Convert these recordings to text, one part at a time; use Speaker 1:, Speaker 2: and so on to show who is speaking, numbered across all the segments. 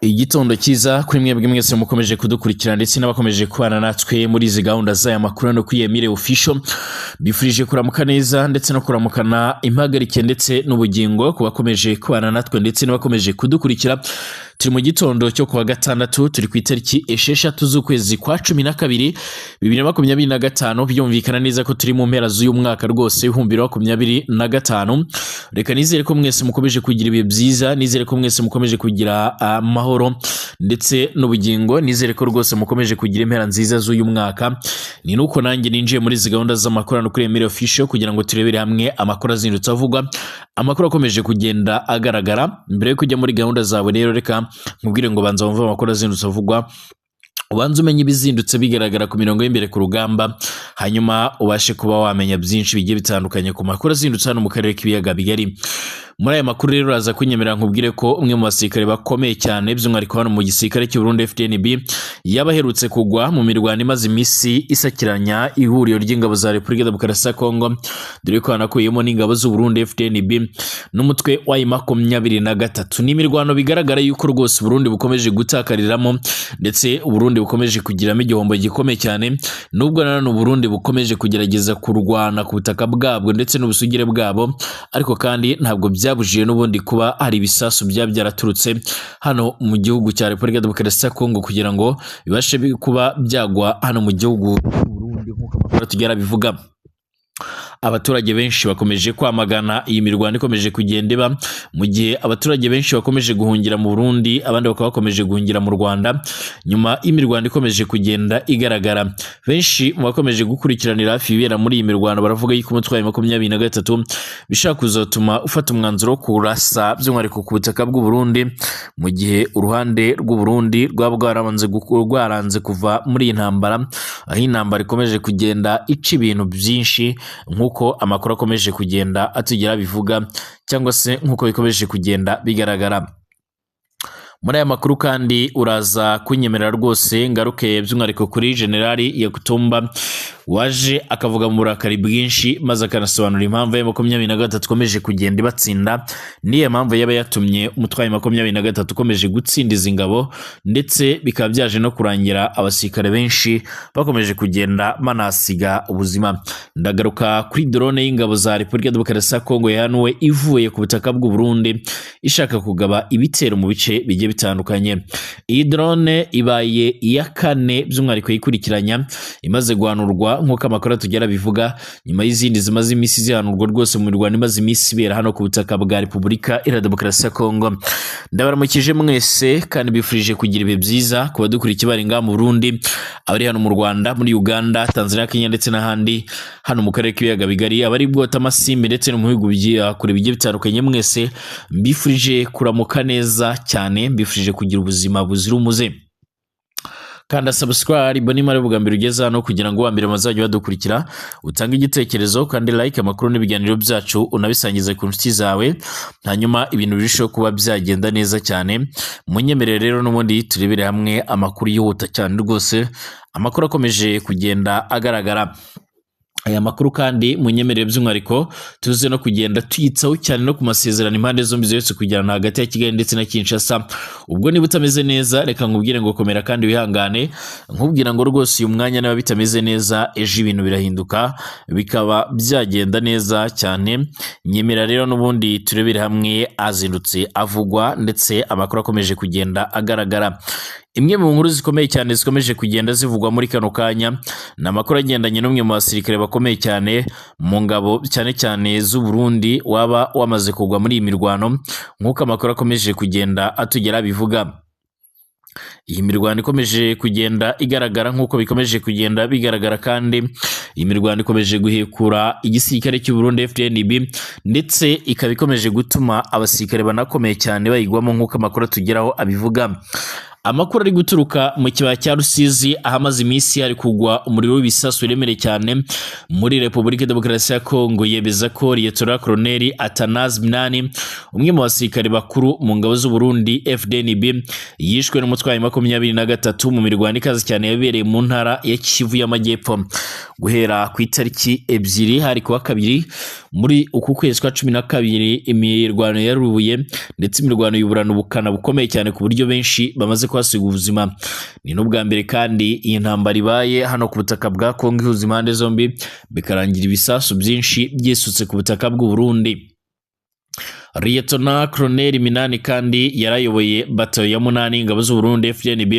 Speaker 1: Igitondo cyiza kuri mwebwe mwese mukomeje kudukurikira ndetse n'abakomeje kubana natwe muri izi gahunda z'aya makuru no kuri Emile Official. Bifurije kuramuka neza ndetse no kuramukana impagarike ndetse n'ubugingo ku bakomeje kubana natwe ndetse n'abakomeje kudukurikira. Turi mu gitondo cyo kuwa gatandatu, turi ku itariki 6 z'ukwezi kwa 12 2025. Byumvikana neza ko turi mu mpera z'uyu mwaka rwose 2025. Reka nizere ko mwese mukomeje kugira ibihe byiza, nizere ko mwese mukomeje kugira amahoro ndetse n'ubugingo, nizere ko rwose mukomeje kugira impera nziza z'uyu mwaka. Ni nuko nanjye ninjiye muri izi gahunda z'amakorano kuri Emile Official kugira ngo turebere hamwe amakuru azindutse avugwa, amakuru akomeje kugenda agaragara. Mbere yo kujya muri gahunda zawe rero, reka nkubwire ngo banza wumve amakuru azindutse avugwa, ubanza umenye ibizindutse bigaragara ku mirongo y'imbere ku rugamba, hanyuma ubashe kuba wamenya byinshi bigiye bitandukanye ku makuru azindutse hano mu karere k'ibiyaga bigari. Muri aya makuru rero aza kunyemerera nkubwire ko umwe mu basirikare bakomeye cyane by'umwihariko hano mu gisirikare cy'u Burundi FDNB yabaherutse kugwa mu mirwano imaze imisi isakiranya ihuriro ry'ingabo za Repubulika Demokarasi ya Kongo, dore ko hanakuyemo n'ingabo z'u Burundi FDNB n'umutwe wa M23. Ni imirwano bigaragara yuko rwose Burundi bukomeje gutakariramo ndetse Burundi bukomeje kugiramo igihombo gikomeye cyane, nubwo nanone Burundi bukomeje kugerageza kurwana ku butaka bwabwo ndetse n'ubusugire bwabo, ariko kandi ntabwo byabujije n'ubundi kuba hari ibisasu byaraturutse hano mu gihugu cya Repubulika Demokarasi ya Kongo kugira ngo bibashe kuba byagwa hano mu gihugu cy'u Burundi nk'uko amakuru tugera bivuga. Abaturage benshi bakomeje kwamagana iyi mirwano ikomeje kugenda iba, mu gihe abaturage benshi bakomeje guhungira mu Burundi, abandi bakaba bakomeje guhungira mu Rwanda nyuma y'imirwano ikomeje kugenda igaragara. Benshi mu bakomeje gukurikiranira hafi ibibera muri iyi mirwano baravuga yuko umutwe wa M23 bishaka kuzatuma ufata umwanzuro wo kurasa by'umwihariko ku butaka bw'u Burundi, mu gihe uruhande rw'u Burundi rwaba rwaranze kuva muri iyi ntambara, aho intambara ikomeje kugenda ica ibintu byinshi nk'uko amakuru akomeje kugenda atugera bivuga, cyangwa se nk'uko bikomeje kugenda bigaragara. Muri aya makuru kandi uraza kunyemerera rwose ngaruke by'umwihariko kuri Generali Yakutumba waje akavuga mu burakari bwinshi maze akanasobanura impamvu ya M23 ikomeje kugenda ibatsinda, niyo mpamvu yaba yatumye umutwe wa M23 ukomeje gutsindiza ingabo, ndetse bikaba byaje no kurangira abasirikare benshi bakomeje kugenda banasiga ubuzima. Ndagaruka kuri drone y'ingabo za Repubulika Demokarasi ya Kongo yahanuwe ivuye ku butaka bw'u Burundi ishaka kugaba ibitero mu bice bigiye bitandukanye. Iyi drone ibaye iya kane by'umwihariko yikurikiranya imaze guhanurwa nk'uko amakuru tugera bivuga, nyuma y'izindi zimaze imisi zihanurwa rwose mu mirwano imaze imisi ibera hano ku butaka bwa Repubulika Iharanira Demokarasi ya Kongo. Ndabaramukije mwese kandi bifurije kugira ibihe byiza ku badukurikiye bari ngaha mu Burundi, abari hano mu Rwanda, muri Uganda, Tanzania, Kenya ndetse n'ahandi hano mu karere k'ibiyaga bigari, abari bwota amasimbi ndetse no mu bihugu kure bigiye bitandukanye. Mwese mbifurije kuramuka neza cyane, mbifurije kugira ubuzima buzira umuze. Kanda subscribe boni mare bugambira ugeze hano kugira ngo wambere mazajye badukurikira, utanga igitekerezo kandi like amakuru n'ibiganiro byacu unabisangize ku nshuti zawe, hanyuma ibintu birushaho kuba byagenda neza cyane. Munyemerere rero n'ubundi turebere hamwe amakuru yihuta cyane rwose, amakuru akomeje kugenda agaragara. Aya makuru kandi munyemerere by'umwihariko tuze no kugenda tuyitsaho cyane no ku masezerano impande zombi zose kugirana hagati ya Kigali ndetse na Kinshasa. Ubwo niba utameze neza reka nkubwire ngo komera kandi wihangane, nkubwira ngo rwose uyu mwanya niba bitameze neza ejo ibintu birahinduka bikaba byagenda neza cyane. Nyemera rero n'ubundi turebere hamwe azindutse avugwa ndetse amakuru akomeje kugenda agaragara. Imwe mu nkuru zikomeye cyane zikomeje kugenda zivugwa muri kano kanya na makuru agendanye n'umwe mu basirikare bakomeye cyane mu ngabo cyane cyane z'u Burundi waba wamaze kugwa muri iyi mirwano nk'uko amakuru akomeje kugenda atugera bivuga. Iyi mirwano ikomeje kugenda igaragara nk'uko bikomeje kugenda bigaragara, kandi iyi mirwano ikomeje guhekura igisirikare cy'u Burundi FDNB ndetse ikaba ikomeje gutuma abasirikare banakomeye cyane bayigwamo nk'uko amakuru atugeraho abivuga. Amakuru ari guturuka mu kibaya cya Rusizi ahamaze iminsi hari kugwa umuriro w'ibisasu biremereye cyane muri Repubulika Demokarasi ya Kongo, yemeza ko Lieutenant Colonel Atanazi Minani, umwe mu basirikare bakuru mu ngabo z'u Burundi FDNB, yishwe n'umutwe wa 23 mu mirwano ikaze cyane yabereye mu ntara ya Kivu y'Amajyepfo guhera ku itariki 2 hari kuwa kabiri muri uku kwezi kwa 12. Imirwano yarubuye ndetse imirwano y'uburano bukana bukomeye cyane ku buryo benshi bamaze kwasiga ubuzima. Ni n'ubwa mbere kandi iyi ntambara ibaye hano ku butaka bwa Kongo, ihuza impande zombi bikarangira ibisasu byinshi byisutse ku butaka bw'u Burundi. Lieutenant Colonel Minani kandi yarayoboye bato ya 8 ingabo z'u Burundi FDNB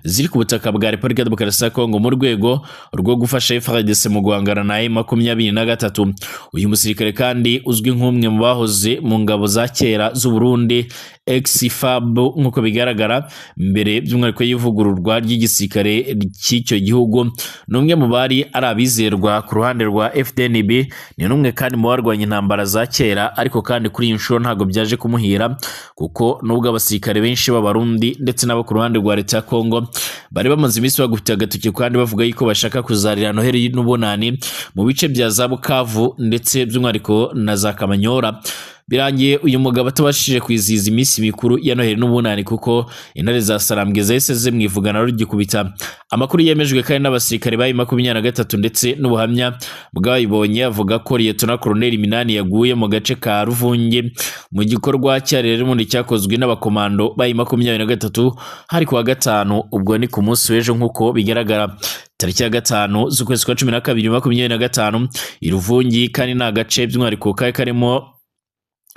Speaker 1: ziri ku butaka bwa Repubulika Demokarasi ya Kongo mu rwego rwo gufasha FARDC mu guhangana na M23. Uyu musirikare kandi uzwi nk'umwe mu bahoze mu ngabo za kera z'u Burundi ex-FAB nk'uko bigaragara mbere by'umwihariko y'ivugururwa ry'igisirikare cy'icyo gihugu, n'umwe mu bari ari abizerwa ku ruhande rwa FDNB. Ni n'umwe kandi mu barwanya intambara za kera, ariko kandi kuri iyi nshuro ntago byaje kumuhira kuko nubwo abasirikare benshi b'Abarundi ndetse n'abo ku ruhande rwa leta ya Kongo bari bamaze iminsi bagufite agatoki kandi bavuga yuko bashaka kuzarira Noheli n'Ubunani mu bice bya za Bukavu ndetse by'umwihariko na za Kamanyora. Birangiye uyu mugabo atabashije kwizihiza iminsi mikuru ya Noheli n'Ubunani kuko intare za Sarambwe zahise mwivugana rugikubita. Amakuru yemejwe kandi n'abasirikare ba 23 ndetse n'ubuhamya bw'abayibonye avuga ko Lieutenant Colonel Minani yaguye mu gace ka Ruvungi mu gikorwa cyarere mundi cyakozwe n'abakomando ba 23 hari kuwa gatanu, ubwo ni ku munsi w'ejo nk'uko bigaragara tariki ya 5 z'ukwezi kwa 12 2025. Iruvungi kandi na gace by'umwihariko karimo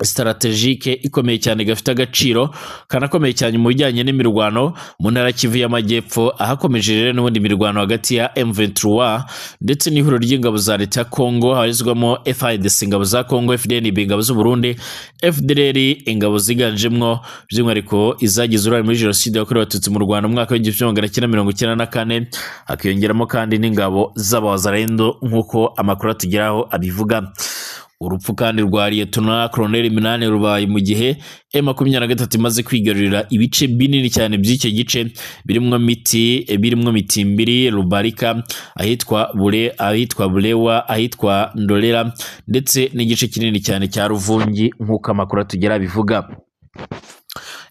Speaker 1: strategique ikomeye cyane gafite agaciro kanakomeye cyane mu bijyanye n'imirwano mu ntara Kivu y'Amajyepfo, ahakomeje rero n'ubundi mirwano hagati ya M23 ndetse n'ihuriro ry'ingabo za leta ya Kongo harizwamo FARDC ingabo za Kongo, FDNB ingabo z'u Burundi, FDLR ingabo ziganjemwo by'umwihariko izagize uruhare muri jenoside yakorewe Abatutsi mu Rwanda mu mwaka wa 1994, hakiyongeramo kandi n'ingabo z'Abazalendo nk'uko amakuru atugeraho abivuga. Urupfu kandi rwa Lieutenant Colonel Minani rubaye mu gihe M23 imaze kwigarurira ibice binini cyane by'icyo gice birimwo Mitimbiri, Rubarika, ahitwa Bulewa, ahitwa Ndolera ndetse n'igice kinini cyane cya Ruvungi nk'uko amakuru atugera bivuga.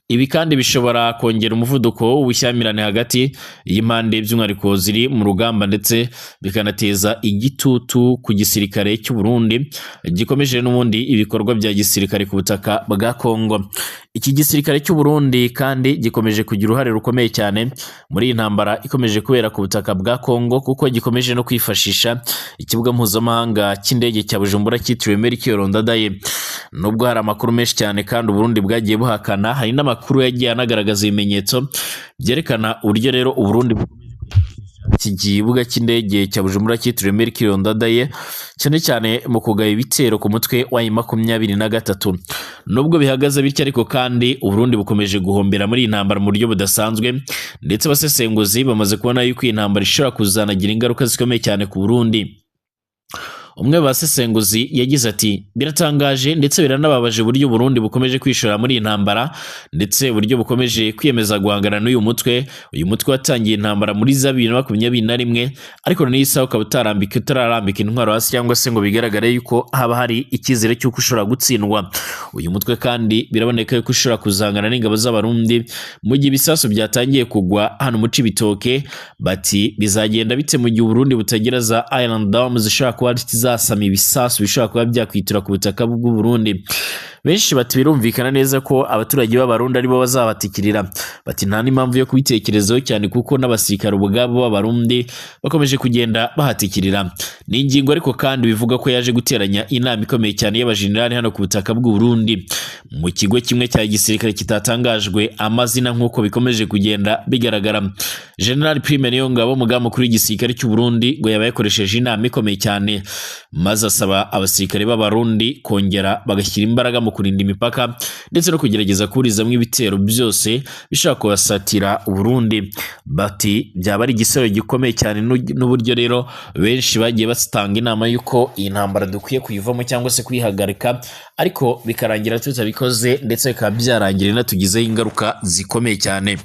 Speaker 1: Ibi kandi bishobora kongera umuvuduko w'ubushyamirane hagati y'impande by'umwihariko ziri mu rugamba ndetse bikanateza igitutu ku gisirikare cy'u Burundi gikomeje n'ubundi ibikorwa bya gisirikare ku butaka bwa Kongo. Iki gisirikare cy'u Burundi kandi gikomeje kugira uruhare rukomeye cyane muri intambara ikomeje kubera ku butaka bwa Kongo, kuko gikomeje no kwifashisha ikibuga mpuzamahanga cy'indege cya Bujumbura cyitiriwe Melchior Ndadaye. Nubwo hari amakuru menshi cyane kandi Burundi bwagiye buhakana, hari n'amakuru yagiye anagaragaza ibimenyetso byerekana uburyo rero Burundi iki kibuga cy'indege cya Bujumbura cyitiriwe Melchior Ndadaye cyane cyane mu kugaba ibitero ku mutwe wa 23. Nubwo bihagaze bityo ariko kandi Burundi bukomeje guhombera muri intambara mu buryo budasanzwe, ndetse abasesenguzi bamaze kubona yuko intambara ishobora kuzanagira ingaruka zikomeye cyane ku Burundi. Umwe basesenguzi yagize ati biratangaje ndetse biranababaje uburyo Burundi bukomeje kwishora muri intambara ndetse uburyo bukomeje kwiyemeza guhangana n'uyu mutwe. Uyu mutwe watangiye intambara muri 2021 ariko n'isa ukaba utararambika intwaro hasi cyangwa se ngo bigaragare yuko haba hari ikizere cy'uko ushobora gutsindwa. Uyu mutwe kandi biraboneka yuko ushobora kuzangana n'ingabo z'Abarundi mu gihe ibisasu byatangiye kugwa hano mu Cibitoke. Bati bizagenda bite mu gihe Burundi butagira za Iron Dome zishobora kuba zasama ibisasu bishobora kuba byakwitura ku butaka bw'u Burundi. Benshi bati birumvikana neza ko abaturage b'Abarundi aribo bazabatikirira. Bati nta n'impamvu yo kubitekerezaho cyane kuko n'abasirikare ubwabo b'Abarundi bakomeje kugenda bahatikirira. Ni ingingo ariko kandi bivuga ko yaje guteranya inama ikomeye cyane y'abajenerali hano ku butaka bw'u Burundi mu kigo kimwe cya gisirikare kitatangajwe amazina nk'uko bikomeje kugenda bigaragara. General Prime Niyongabo mugaba mukuru w'igisirikare cy'u Burundi ngo yabayekoresheje inama ikomeye cyane, maze asaba abasirikare b'Abarundi kongera bagashyira imbaraga mu kurinda imipaka ndetse no kugerageza kuburizamwe ibitero byose bishaka kubasatira Burundi. Bati byaba ari igisebo gikomeye cyane n'uburyo rero benshi bagiye batanga inama yuko iyi ntambara dukwiye kuyivamo cyangwa se kwihagarika, ariko bikarangira tutabikoze ndetse bikaba byarangira inatugizeho ingaruka zikomeye cyane.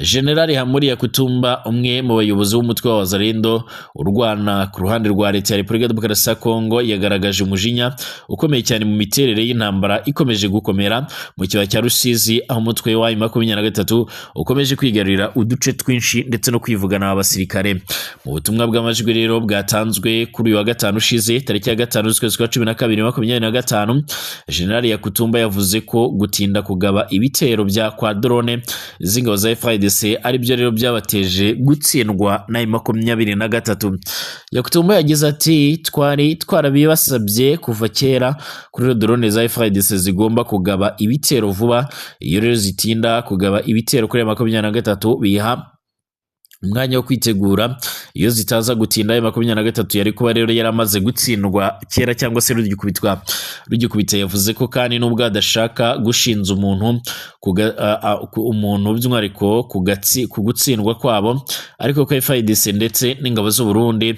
Speaker 1: General Hamuri Yakutumba umwe mu bayobozi b'umutwe wa Wazalendo urwana ku ruhande rwa leta ya Repubulika Demokarasi ya Kongo yagaragaje umujinya ukomeye cyane mu miterere y'intambara ikomeje gukomera mu kibaya cya Rusizi, aho umutwe wa M23 ukomeje kwigarurira uduce twinshi ndetse no kwivugana abasirikare. Mu butumwa bw'amajwi rero bwatanzwe kuri uyu wa gatanu ushize tariki ya 5 z'ukwezi kwa 12 2025, General Yakutumba yavuze ko gutinda kugaba ibitero bya kwa drone z'ingabo za FARDC ari byo rero byabateje gutsindwa na M23. Yakutumba yagize ati twari twarabibasabye kuva kera kuri drone za FARDC zigomba kugaba ibitero vuba, iyo rero zitinda kugaba ibitero kuri M23 biha umwanya wo kwitegura, iyo zitaza gutinda M23 yari kuba rero yaramaze gutsindwa kera cyangwa se rugikubita. Yavuze ko kandi nubwo adashaka gushinza umuntu by'umwihariko ku gutsindwa kwabo, ariko ko FARDC ndetse n'ingabo z'u Burundi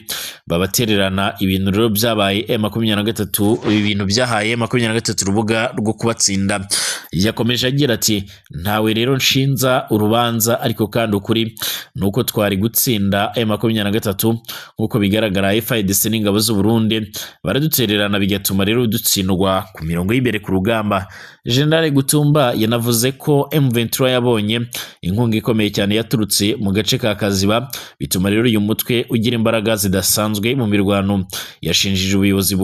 Speaker 1: babatererana ibintu rero byabaye M23, ibintu byahaye M23 urubuga rwo kubatsinda. Yakomeje agira ati ntawe rero nshinza urubanza, ariko kandi ukuri nuko twari gutsinda M23 nkuko bigaragara. FARDC n'ingabo z'u Burundi baradutererana bigatuma rero dutsindwa ku mirongo y'imbere ku rugamba. General Gutumba yanavuze ko M23 yabonye inkunga ikomeye cyane yaturutse mu gace ka Kaziba, bituma rero uyu mutwe ugira imbaraga zidasanzwe mu mirwano. Yashinjije ubuyobozi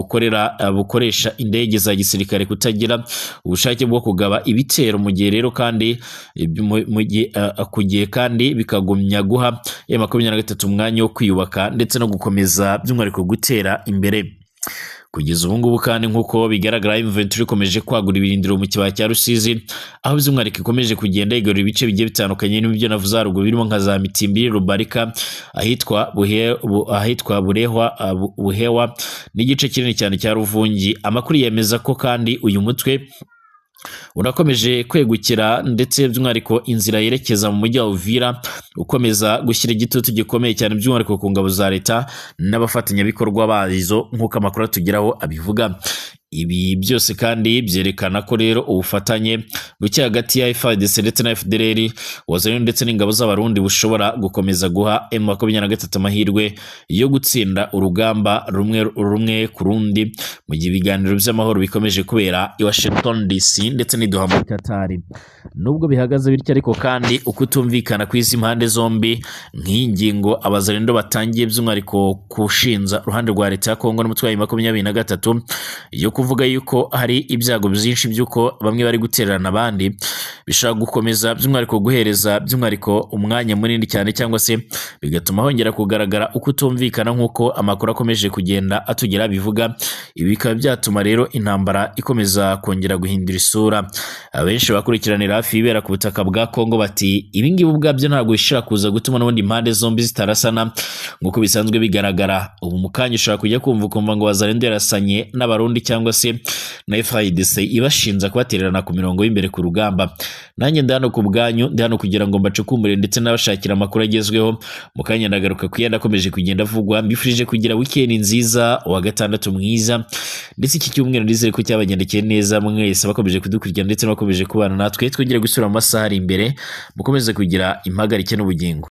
Speaker 1: bukoresha indege za gisirikare kutagira ubushake bwo kugaba ibitero mu gihe rero kandi kandi bikagumya guha M23 umwanya wo kwiyubaka ndetse no gukomeza by'umwihariko gutera imbere. Kugeza ubu ngubu kandi nk'uko bigaragara M23 ikomeje kwagura ibirindiro mu kibaya cya Rusizi, aho by'umwihariko ikomeje kugenda igarura ibice bigiye bitandukanye n'ibyo navuze haruguru birimo nka za Mitimbiri, Rubarika, ahitwa Buhewa n'igice kinini cyane cya Ruvungi. Amakuru yemeza ko kandi uyu mutwe unakomeje kwegukira ndetse by'umwihariko inzira yerekeza mu mujyi wa Uvira, ukomeza gushyira igitutu gikomeye cyane by'umwihariko ku ngabo za leta n'abafatanyabikorwa bazo nk'uko amakuru atugeraho abivuga. Ibi byose kandi byerekana ko rero ubufatanye buke hagati ya FARDC ndetse na FDLR, Wazalendo ndetse n'ingabo z'abarundi bushobora gukomeza guha M23 amahirwe yo gutsinda urugamba rumwe ku rundi mu gihe ibiganiro by'amahoro bikomeje kubera i Washington DC ndetse n'i Doha muri Qatar. Nubwo bihagaze bityo ariko kandi ukutumvikana kw'izi impande zombi nk'iyi ngingo Abazalendo batangiye by'umwihariko kushinza uruhande rwa leta ya Kongo n'umutwe wa M23 yo kuvuga yuko hari ibyago byinshi by'uko bamwe bari gutererana abandi, bishaka gukomeza by'umwihariko guhereza by'umwihariko umwanya munini cyane, cyangwa se bigatuma hongera kugaragara ukutumvikana nk'uko amakuru akomeje kugenda atugera bivuga. Ibi bikaba byatuma rero intambara ikomeza kongera guhindura isura. Abenshi bakurikiranira hafi ibera ku butaka bwa Kongo bati ibi ngibi ubwabyo ntabwo bishobora kuza gutuma n'ubundi impande zombi zitarasana nk'uko bisanzwe bigaragara. Ubu mukanya ushobora kujya kumva ngo Wazalendo yarasanye n'abarundi cyangwa se na FARDC ibashinza kubatererana ku mirongo y'imbere ku rugamba. Nanjye ndano ku bwanyu, ndano kugira ngo mbacukumbure ndetse n'abashakira amakuru agezweho. Mukanya ndagaruka kuyenda akomeje kugenda avugwa. Mbifurije kugira weekend nziza, wa gatandatu mwiza, ndetse iki cyumweru ndizere ko cyabagendekeye neza mwese bakomeje kudukurikira ndetse n'abakomeje kubana natwe. Twongere gusura mu masaha ari imbere, mukomeze kugira impagarike n'ubugingo.